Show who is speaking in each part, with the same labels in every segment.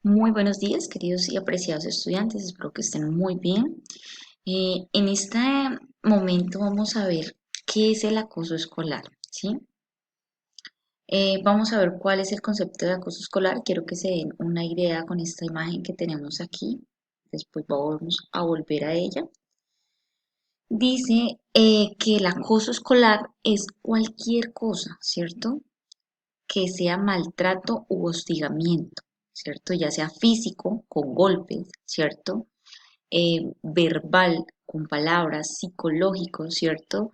Speaker 1: Muy buenos días, queridos y apreciados estudiantes. Espero que estén muy bien. En este momento vamos a ver qué es el acoso escolar, ¿sí? Vamos a ver cuál es el concepto de acoso escolar. Quiero que se den una idea con esta imagen que tenemos aquí. Después vamos a volver a ella. Dice que el acoso escolar es cualquier cosa, ¿cierto? Que sea maltrato u hostigamiento, ¿cierto? Ya sea físico, con golpes, ¿cierto? Verbal, con palabras, psicológico, ¿cierto?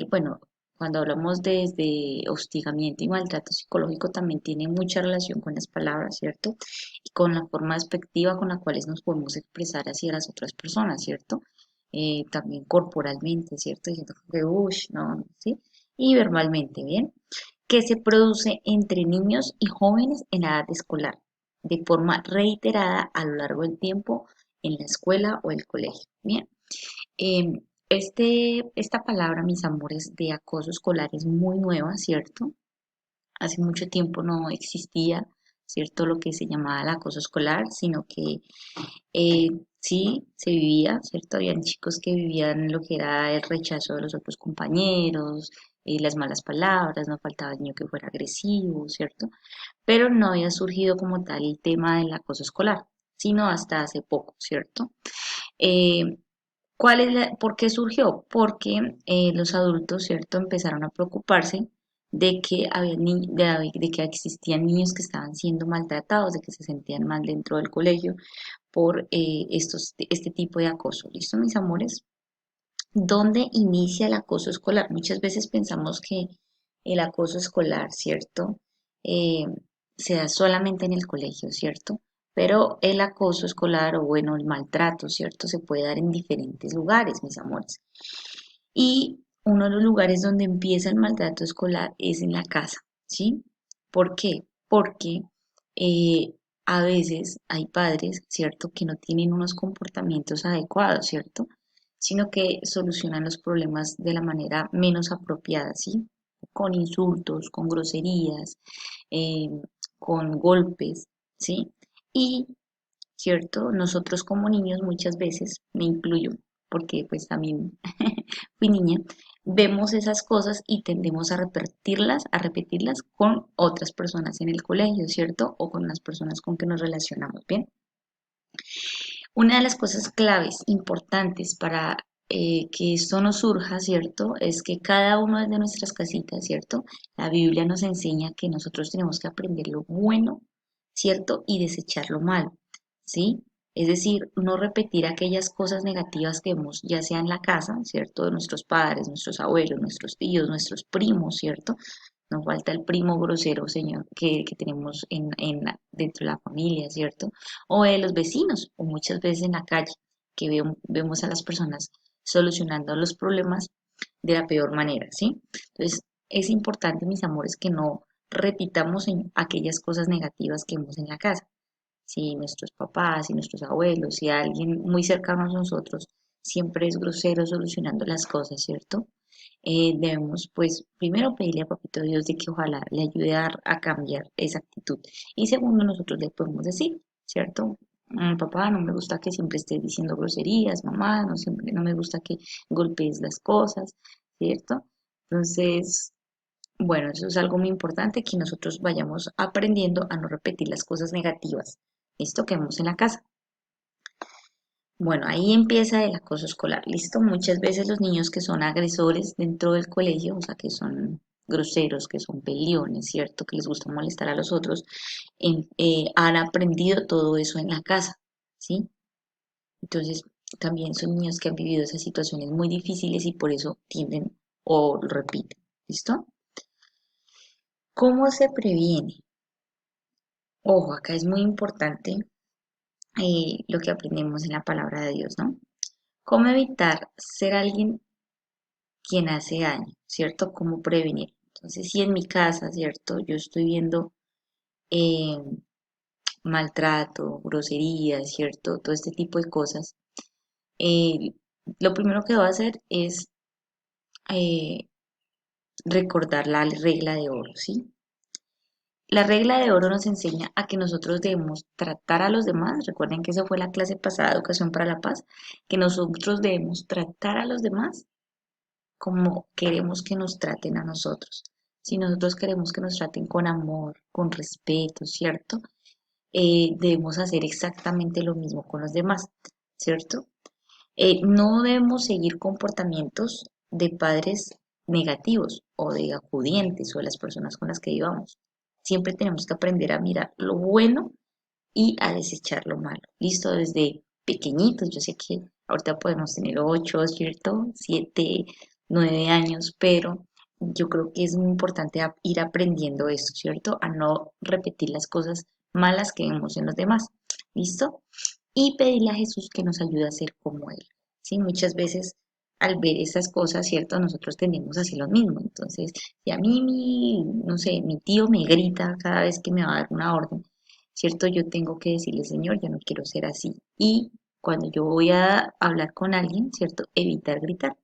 Speaker 1: Bueno, cuando hablamos desde hostigamiento y maltrato psicológico también tiene mucha relación con las palabras, ¿cierto? Y con la forma despectiva con la cual nos podemos expresar hacia las otras personas, ¿cierto? También corporalmente, ¿cierto? Diciendo que, uff, no, ¿sí? Y verbalmente, ¿bien? Que se produce entre niños y jóvenes en la edad escolar, de forma reiterada a lo largo del tiempo en la escuela o el colegio. Bien, esta palabra, mis amores, de acoso escolar es muy nueva, ¿cierto? Hace mucho tiempo no existía, ¿cierto? Lo que se llamaba el acoso escolar, sino que eh, sí se vivía, ¿cierto? Habían chicos que vivían lo que era el rechazo de los otros compañeros, las malas palabras, no faltaba el niño que fuera agresivo, ¿cierto? Pero no había surgido como tal el tema del acoso escolar, sino hasta hace poco, ¿cierto? Eh, ¿Por qué surgió? Porque los adultos, ¿cierto?, empezaron a preocuparse de que de que existían niños que estaban siendo maltratados, de que se sentían mal dentro del colegio por este tipo de acoso. ¿Listo, mis amores? ¿Dónde inicia el acoso escolar? Muchas veces pensamos que el acoso escolar, ¿cierto? Eh, Se da solamente en el colegio, ¿cierto? Pero el acoso escolar o bueno, el maltrato, ¿cierto? Se puede dar en diferentes lugares, mis amores. Y uno de los lugares donde empieza el maltrato escolar es en la casa, ¿sí? ¿Por qué? Porque eh, a veces hay padres, ¿cierto?, que no tienen unos comportamientos adecuados, ¿cierto? Sino que solucionan los problemas de la manera menos apropiada, ¿sí? Con insultos, con groserías, eh, con golpes, ¿sí? Y ¿cierto? Nosotros como niños muchas veces, me incluyo, porque pues también fui niña, vemos esas cosas y tendemos a repetirlas con otras personas en el colegio, ¿cierto? O con las personas con que nos relacionamos, ¿bien? Una de las cosas claves importantes para que esto no surja, ¿cierto? Es que cada uno de nuestras casitas, ¿cierto? La Biblia nos enseña que nosotros tenemos que aprender lo bueno, ¿cierto? Y desechar lo malo, ¿sí? Es decir, no repetir aquellas cosas negativas que vemos, ya sea en la casa, ¿cierto? De nuestros padres, nuestros abuelos, nuestros tíos, nuestros primos, ¿cierto? No falta el primo grosero, señor, que tenemos dentro de la familia, ¿cierto? O de los vecinos, o muchas veces en la calle, que vemos a las personas solucionando los problemas de la peor manera, ¿sí? Entonces, es importante, mis amores, que no repitamos en aquellas cosas negativas que vemos en la casa. Si nuestros papás, si nuestros abuelos, si alguien muy cercano a nosotros siempre es grosero solucionando las cosas, ¿cierto? Debemos, pues, primero pedirle a Papito Dios de que ojalá le ayude a cambiar esa actitud. Y segundo, nosotros le podemos decir, ¿cierto? Papá, no me gusta que siempre estés diciendo groserías, mamá, no me gusta que golpees las cosas, ¿cierto? Entonces, bueno, eso es algo muy importante que nosotros vayamos aprendiendo a no repetir las cosas negativas. Esto que vemos en la casa. Bueno, ahí empieza el acoso escolar. Listo, muchas veces los niños que son agresores dentro del colegio, o sea, que son groseros, que son peliones, ¿cierto? Que les gusta molestar a los otros, han aprendido todo eso en la casa, ¿sí? Entonces, también son niños que han vivido esas situaciones muy difíciles y por eso tienden o lo repiten. ¿Listo? ¿Cómo se previene? Ojo, acá es muy importante lo que aprendemos en la palabra de Dios, ¿no? ¿Cómo evitar ser alguien quien hace daño, ¿cierto? ¿Cómo prevenir? Entonces, si en mi casa, ¿cierto? Yo estoy viendo eh, maltrato, groserías, ¿cierto? Todo este tipo de cosas. eh, lo primero que voy a hacer es eh, recordar la regla de oro, ¿sí? La regla de oro nos enseña a que nosotros debemos tratar a los demás. Recuerden que esa fue la clase pasada, Educación para la Paz, que nosotros debemos tratar a los demás como queremos que nos traten a nosotros. Si nosotros queremos que nos traten con amor, con respeto, ¿cierto? Debemos hacer exactamente lo mismo con los demás, ¿cierto? No debemos seguir comportamientos de padres negativos o de acudientes o de las personas con las que vivamos. Siempre tenemos que aprender a mirar lo bueno y a desechar lo malo. Listo, desde pequeñitos, yo sé que ahorita podemos tener 8, ¿cierto? 7, 9 años, pero yo creo que es muy importante ir aprendiendo esto, ¿cierto? A no repetir las cosas malas que vemos en los demás. ¿Listo? Y pedirle a Jesús que nos ayude a ser como Él. ¿Sí? Muchas veces al ver esas cosas, ¿cierto? Nosotros tendemos a hacer lo mismo. Entonces, si a mí, no sé, mi tío me grita cada vez que me va a dar una orden, ¿cierto? Yo tengo que decirle, Señor, yo no quiero ser así. Y cuando yo voy a hablar con alguien, ¿cierto? Evitar gritar,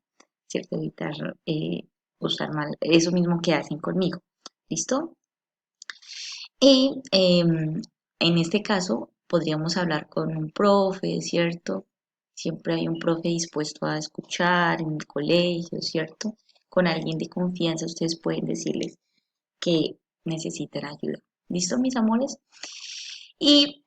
Speaker 1: ¿cierto? Evitar usar mal, eso mismo que hacen conmigo. ¿Listo? Y en este caso podríamos hablar con un profe, ¿cierto? Siempre hay un profe dispuesto a escuchar en el colegio, ¿cierto? Con alguien de confianza ustedes pueden decirles que necesitan ayuda. ¿Listo, mis amores? Y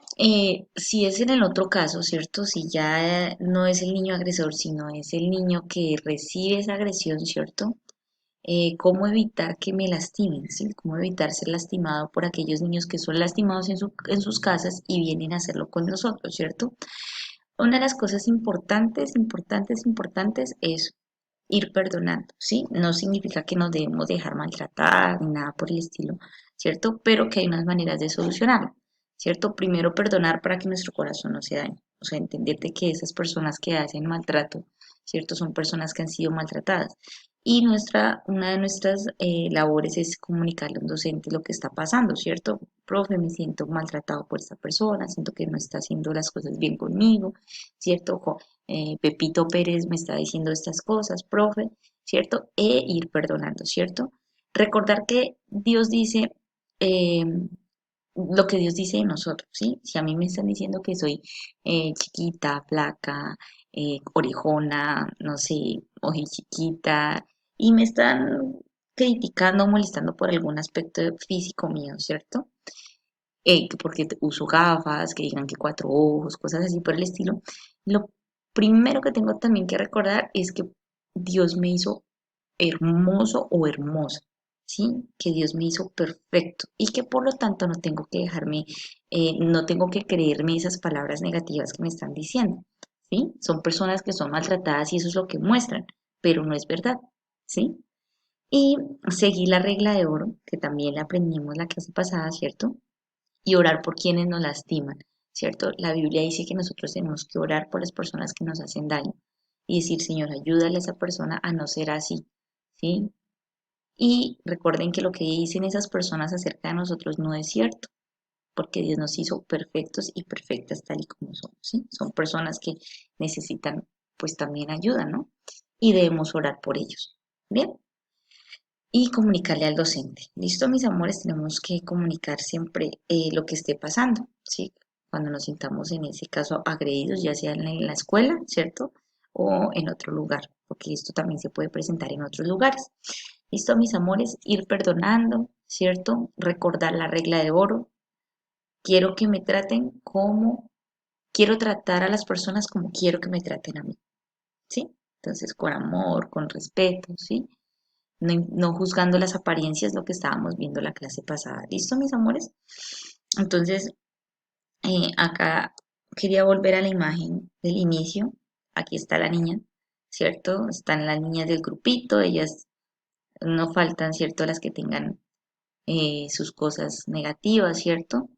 Speaker 1: si es en el otro caso, ¿cierto? Si ya no es el niño agresor, sino es el niño que recibe esa agresión, ¿cierto? Cómo evitar que me lastimen, ¿sí? Cómo evitar ser lastimado por aquellos niños que son lastimados en sus casas y vienen a hacerlo con nosotros, ¿cierto? Una de las cosas importantes es ir perdonando, ¿sí? No significa que nos debemos dejar maltratar ni nada por el estilo, ¿cierto? Pero que hay unas maneras de solucionarlo, ¿cierto? Primero perdonar para que nuestro corazón no se dañe, o sea, entender de que esas personas que hacen maltrato, ¿cierto? Son personas que han sido maltratadas. Y una de nuestras labores es comunicarle a un docente lo que está pasando, ¿cierto? Profe, me siento maltratado por esta persona, siento que no está haciendo las cosas bien conmigo, ¿cierto? Pepito Pérez me está diciendo estas cosas, profe, ¿cierto? E ir perdonando, ¿cierto? Recordar que Dios dice eh, lo que Dios dice de nosotros, ¿sí? Si a mí me están diciendo que soy chiquita, flaca, orejona, no sé, chiquita, y me están criticando, molestando por algún aspecto físico mío, ¿cierto? Que porque uso gafas, que digan que 4 ojos, cosas así por el estilo. Lo primero que tengo también que recordar es que Dios me hizo hermoso o hermosa, ¿sí? Que Dios me hizo perfecto y que por lo tanto no tengo que dejarme, no tengo que creerme esas palabras negativas que me están diciendo, ¿sí? Son personas que son maltratadas y eso es lo que muestran, pero no es verdad, ¿sí? Y seguir la regla de oro, que también la aprendimos la clase pasada, ¿cierto? Y orar por quienes nos lastiman, ¿cierto? La Biblia dice que nosotros tenemos que orar por las personas que nos hacen daño y decir, Señor, ayúdale a esa persona a no ser así, ¿sí? Y recuerden que lo que dicen esas personas acerca de nosotros no es cierto, porque Dios nos hizo perfectos y perfectas tal y como somos, ¿sí? Son personas que necesitan pues también ayuda, ¿no? Y debemos orar por ellos. Bien, y comunicarle al docente. Listo, mis amores, tenemos que comunicar siempre lo que esté pasando, ¿sí? Cuando nos sintamos en ese caso agredidos, ya sea en la escuela, ¿cierto? O en otro lugar, porque esto también se puede presentar en otros lugares. Listo, mis amores, ir perdonando, ¿cierto? Recordar la regla de oro. Quiero que me traten como, quiero tratar a las personas como quiero que me traten a mí, ¿sí? Entonces, con amor, con respeto, ¿sí? No juzgando las apariencias, lo que estábamos viendo la clase pasada. ¿Listo, mis amores? Entonces, acá quería volver a la imagen del inicio. Aquí está la niña, ¿cierto? Están las niñas del grupito, ellas no faltan, ¿cierto? Las que tengan sus cosas negativas, ¿cierto?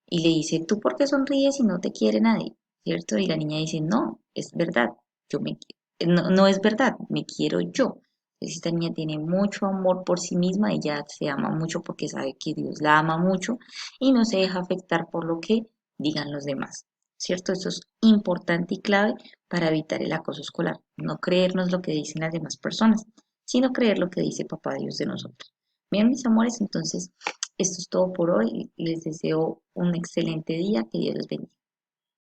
Speaker 1: Y le dice, ¿tú por qué sonríes y no te quiere nadie? ¿Cierto? Y la niña dice, no, es verdad, yo me, no, no es verdad, me quiero yo. Entonces esta niña tiene mucho amor por sí misma, ella se ama mucho porque sabe que Dios la ama mucho y no se deja afectar por lo que digan los demás. ¿Cierto? Esto es importante y clave para evitar el acoso escolar. No creernos lo que dicen las demás personas, sino creer lo que dice Papá Dios de nosotros. Bien, mis amores, entonces Esto es todo por hoy y les deseo un excelente día. Que Dios los bendiga.